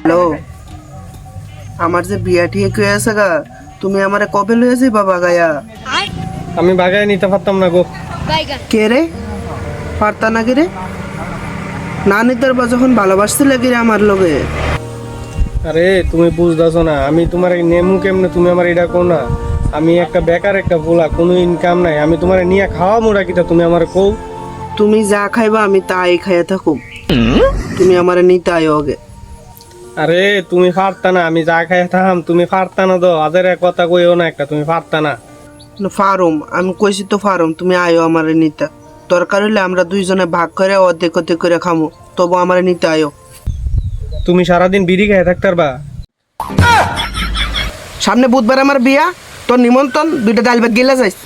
Hello, আমার যে বিয়া ঠিক হয়ে আছে গা, তুমি আমারে কবে লয়ে যাইবা বাগায়া? আমি বাগায় নিতে পারতাম না গো। কে রে? পারতা না কে রে? না নিতে পারবা যখন ভালোবাসছিলে কি রে আমার লগে? আরে তুমি বুঝতেছো না, আমি তোমার নেমু কেমনে, তুমি আমার এটা কো না। আমি একটা বেকার একটা পোলা, কোনো ইনকাম নাই, আমি তোমার নিয়ে খাওয়া মোড়া কিটা তুমি আমার কও। তুমি যা খাইবা আমি তাই খাইয়া থাকুম, তুমি আমারে নিতে আয়ো আগে। আরে তুমি পারতা না, আমি যা খাই থাম, তুমি পারতা না তো আদের এক কথা কইও না একটা, তুমি পারতা না। ফারুম, আমি কইছি তো ফারুম, তুমি আয়ো আমারে নিতে। দরকার হলে আমরা দুইজনে ভাগ করে অর্ধেক অর্ধেক করে খামো, তবু আমারে নিতে আয়ো। তুমি সারাদিন বিড়ি খাই থাকতে পারবা? সামনে বুধবার আমার বিয়া, তোর নিমন্ত্রণ, দুইটা ডাল ভাত গিলা যাইস।